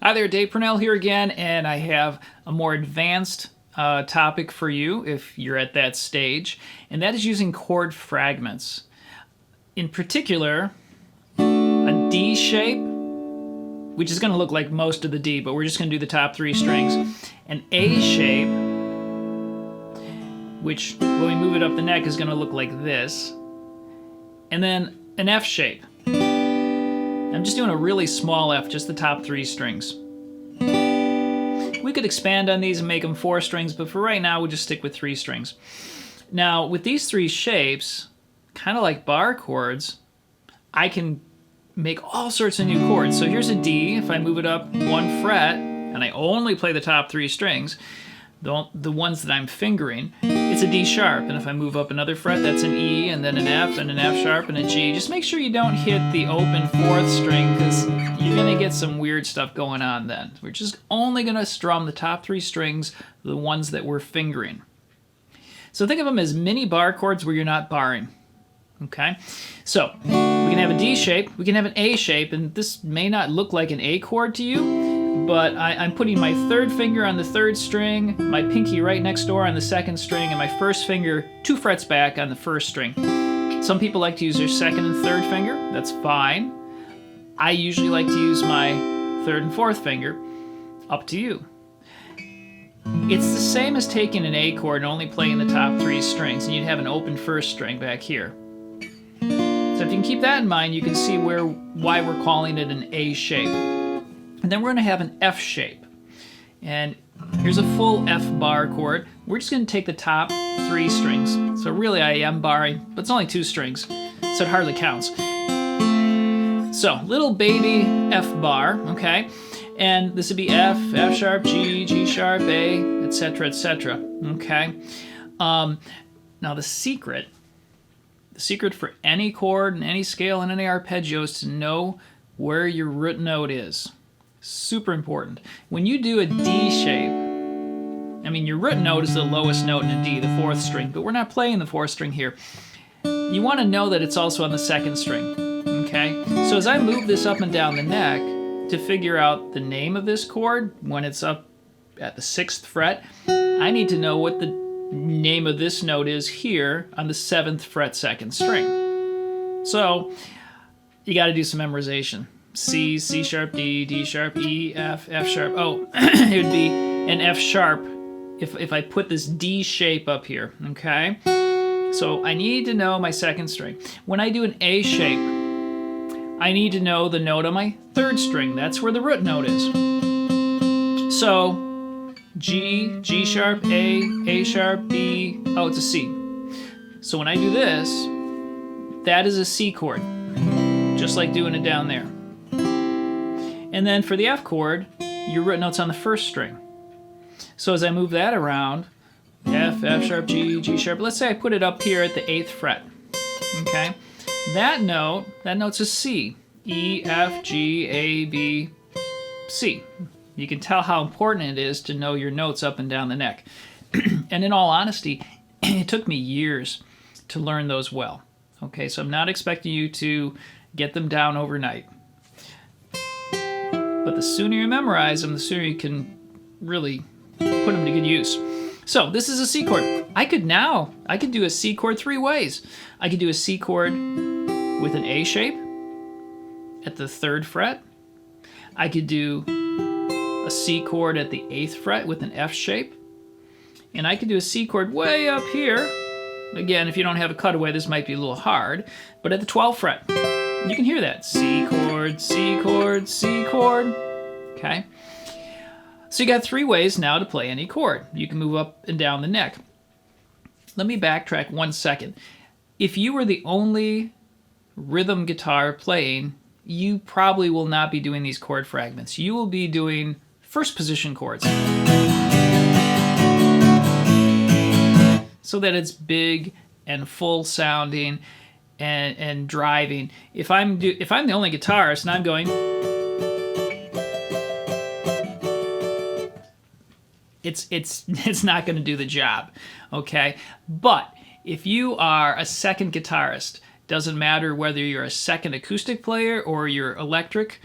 Hi there, Dave Purnell here again, and I have a more advanced topic for you if you're at that stage, and that is using chord fragments. In particular, a D shape, which is going to look like most of the D, but we're just going to do the top three strings. An A shape, which when we move it up the neck is going to look like this. And then an F shape. I'm just doing a really small F, just the top three strings. We could expand on these and make them 4 strings, but for right now we'll just stick with 3 strings. Now with these 3 shapes, kind of like bar chords, I can make all sorts of new chords. So here's a D. If I move it up 1 fret and I only play the top 3 strings, the ones that I'm fingering, it's a D sharp. And if I move up another fret, that's an E, and then an F, and an F sharp, and a G. Just make sure you don't hit the open 4th string, because you're going to get some weird stuff going on then. We're just only going to strum the top 3 strings, the ones that we're fingering. So think of them as mini bar chords where you're not barring. Okay? So we can have a D shape, we can have an A shape, and this may not look like an A chord to you, but I'm putting my 3rd finger on the 3rd string, my pinky right next door on the 2nd string, and my 1st finger 2 frets back on the 1st string. Some people like to use their 2nd and 3rd finger. That's fine. I usually like to use my 3rd and 4th finger. Up to you. It's the same as taking an A chord and only playing the top 3 strings, and you'd have an open 1st string back here. So if you can keep that in mind, you can see why we're calling it an A shape. And then we're going to have an F shape. And here's a full F bar chord. We're just going to take the top 3 strings. So really I am barring, but it's only 2 strings, so it hardly counts. So little baby F bar, okay? And this would be F, F sharp, G, G sharp, A, etc., etc., okay? Now the secret for any chord and any scale and any arpeggio is to know where your root note is. Super important. When you do a D shape, I mean, your root note is the lowest note in a D, the 4th string, but we're not playing the 4th string here. You want to know that it's also on the 2nd string, okay? So as I move this up and down the neck to figure out the name of this chord when it's up at the 6th fret, I need to know what the name of this note is here on the 7th fret 2nd string. So you got to do some memorization. C, C sharp, D, D sharp, E, F, F sharp. Oh, it would be an F sharp if I put this D shape up here, okay? So I need to know my 2nd string. When I do an A shape, I need to know the note on my 3rd string. That's where the root note is. So G, G sharp, A sharp, B, oh, it's a C. So when I do this, that is a C chord, just like doing it down there. And then for the F chord, your root note's on the 1st string. So as I move that around, F, F sharp, G, G sharp, let's say I put it up here at the 8th fret, okay? That note's a C. E, F, G, A, B, C. You can tell how important it is to know your notes up and down the neck. And in all honesty, it took me years to learn those well. Okay, so I'm not expecting you to get them down overnight. But the sooner you memorize them, the sooner you can really put them to good use. So this is a C chord. I could do a C chord 3 ways. I could do a C chord with an A shape at the 3rd fret. I could do a C chord at the 8th fret with an F shape. And I could do a C chord way up here. Again, if you don't have a cutaway, this might be a little hard, but at the 12th fret. You can hear that. C chord, C chord, C chord. Okay? So you got 3 ways now to play any chord. You can move up and down the neck. Let me backtrack 1 second. If you were the only rhythm guitar playing, you probably will not be doing these chord fragments. You will be doing 1st position chords, so that it's big and full sounding and driving. If I'm the only guitarist and I'm going, it's not going to do the job, okay? But if you are a 2nd guitarist, doesn't matter whether you're a 2nd acoustic player or you're electric,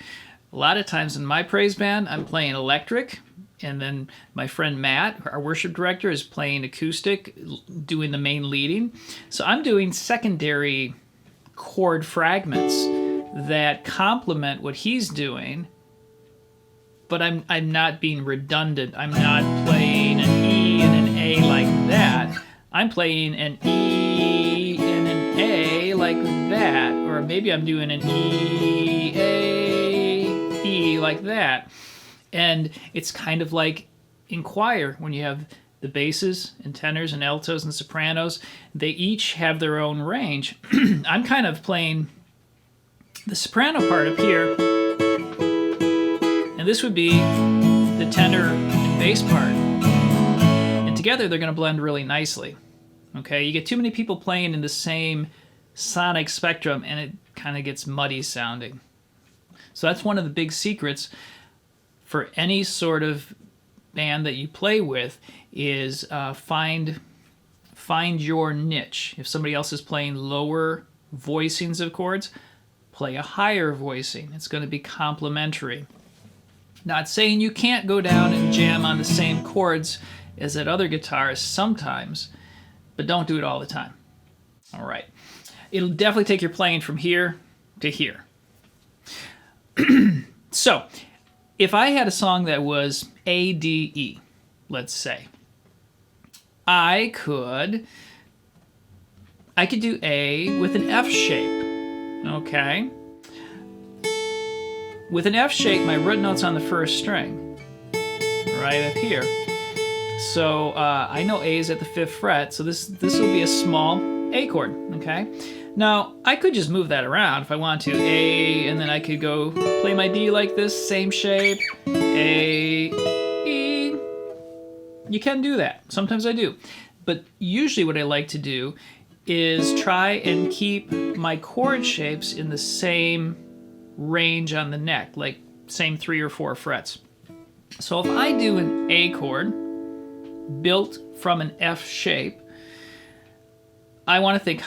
A lot of times in my praise band, I'm playing electric, and then my friend Matt, our worship director, is playing acoustic, doing the main leading. So I'm doing secondary chord fragments that complement what he's doing, but I'm not being redundant. I'm not playing an E and an A like that. I'm playing an E and an A like that, or maybe I'm doing an E, A, E like that. And it's kind of like in choir, when you have the basses and tenors and altos and sopranos, they each have their own range. I'm kind of playing the soprano part up here, and this would be the tenor and bass part. And together they're going to blend really nicely. Okay, you get too many people playing in the same sonic spectrum and it kind of gets muddy sounding. So that's one of the big secrets for any sort of band that you play with, is find your niche. If somebody else is playing lower voicings of chords, play a higher voicing. It's going to be complementary. Not saying you can't go down and jam on the same chords as that other guitarist sometimes, but don't do it all the time. All right. It'll definitely take your playing from here to here. So, if I had a song that was A, D, E, let's say, I could do A with an F shape, okay? With an F shape, my root note's on the first string, right up here. So I know A is at the 5th fret, so this will be a small A chord, okay? Now, I could just move that around if I want to. A, and then I could go play my D like this, same shape. A, E. You can do that. Sometimes I do. But usually what I like to do is try and keep my chord shapes in the same range on the neck, like same 3 or 4 frets. So if I do an A chord built from an F shape, I want to think,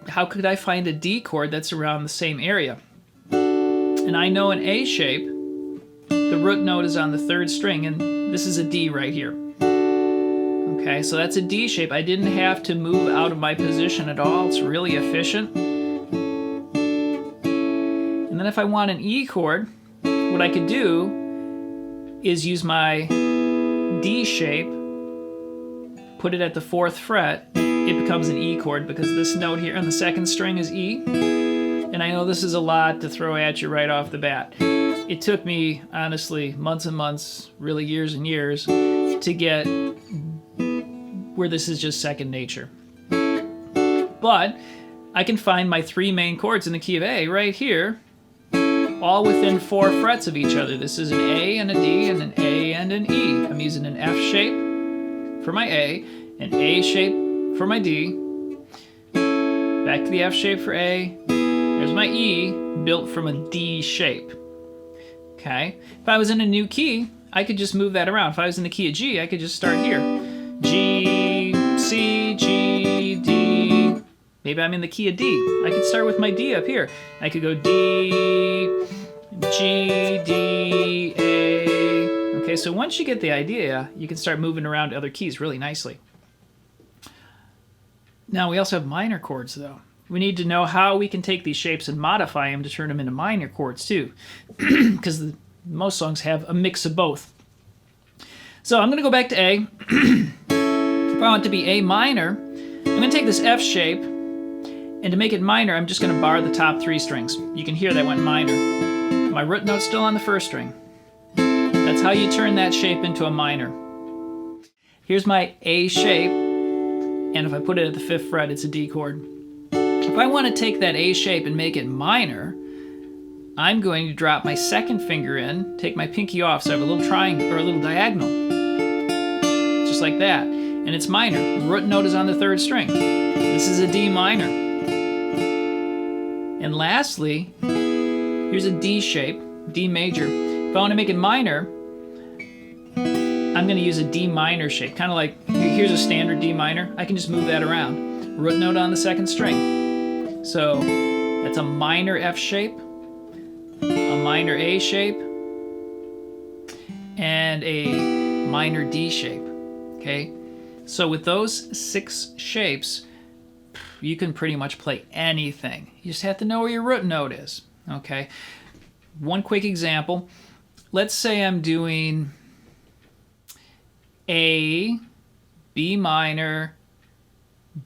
how could I find a D chord that's around the same area? And I know an A shape, the root note is on the 3rd string, and this is a D right here. Okay, so that's a D shape. I didn't have to move out of my position at all. It's really efficient. And then if I want an E chord, what I could do is use my D shape, put it at the 4th fret, it becomes an E chord because this note here on the 2nd string is E. And I know this is a lot to throw at you right off the bat. It took me, honestly, months and months, really years and years, to get where this is just second nature. But I can find my 3 main chords in the key of A right here, all within 4 frets of each other. This is an A and a D and an A and an E. I'm using an F shape for my A, an A shape for my D, back to the F shape for A, there's my E, built from a D shape. Okay, if I was in a new key, I could just move that around. If I was in the key of G, I could just start here. G, C, G, D. Maybe I'm in the key of D. I could start with my D up here. I could go D, G, D, A. Okay, so once you get the idea, you can start moving around other keys really nicely. Now, we also have minor chords, though. We need to know how we can take these shapes and modify them to turn them into minor chords, too, because most songs have a mix of both. So I'm going to go back to A. If I want it to be A minor, I'm going to take this F shape, and to make it minor, I'm just going to bar the top 3 strings. You can hear that went minor. My root note's still on the 1st string. That's how you turn that shape into a minor. Here's my A shape. And if I put it at the 5th fret, it's a D chord. If I want to take that A shape and make it minor, I'm going to drop my 2nd finger in, take my pinky off, so I have a little triangle, or a little diagonal. Just like that. And it's minor. The root note is on the 3rd string. This is a D minor. And lastly, here's a D shape, D major. If I want to make it minor, I'm going to use a D minor shape, kind of like, here's a standard D minor. I can just move that around. Root note on the 2nd string. So that's a minor F shape, a minor A shape, and a minor D shape. Okay, so with those 6 shapes, you can pretty much play anything. You just have to know where your root note is. Okay, one quick example. Let's say I'm doing A, B minor,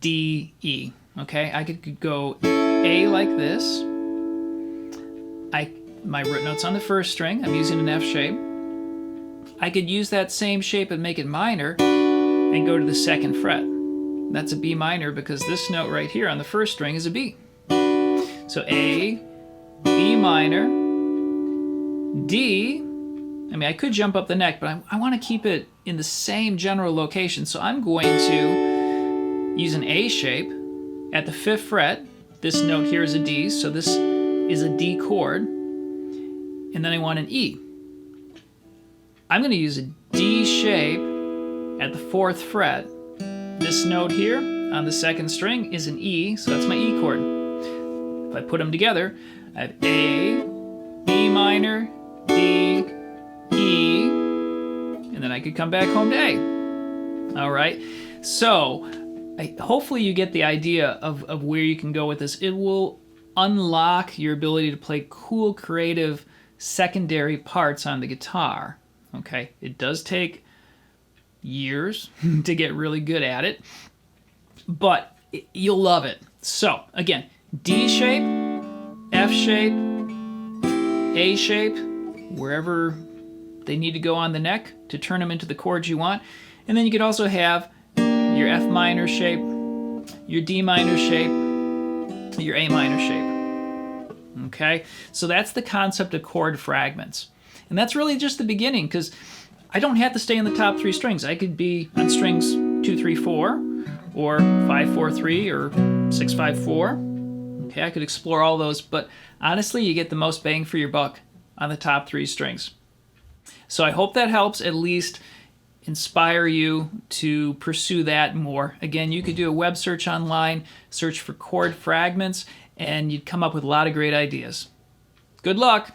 D, E. Okay, I could go A like this. My root note's on the first string. I'm using an F shape. I could use that same shape and make it minor and go to the 2nd fret. That's a B minor because this note right here on the first string is a B. So A, B minor, D. I mean, I could jump up the neck, but I want to keep it in the same general location. So I'm going to use an A shape at the 5th fret. This note here is a D, so this is a D chord. And then I want an E. I'm going to use a D shape at the 4th fret. This note here on the 2nd string is an E, so that's my E chord. If I put them together, I have A, B minor, D, E, and then I could come back home to A. All right, so hopefully you get the idea of where you can go with this. It will unlock your ability to play cool, creative secondary parts on the guitar. Okay, it does take years to get really good at it, but you'll love it. So again, D shape, F shape, A shape, wherever they need to go on the neck to turn them into the chords you want. And then you could also have your F minor shape, your D minor shape, your A minor shape. Okay, so that's the concept of chord fragments. And that's really just the beginning, because I don't have to stay in the top 3 strings. I could be on strings 2, 3, 4, or 5, 4, 3, or 6, 5, 4. Okay, I could explore all those, but honestly, you get the most bang for your buck on the top 3 strings. So I hope that helps at least inspire you to pursue that more. Again, you could do a web search online, search for chord fragments, and you'd come up with a lot of great ideas. Good luck!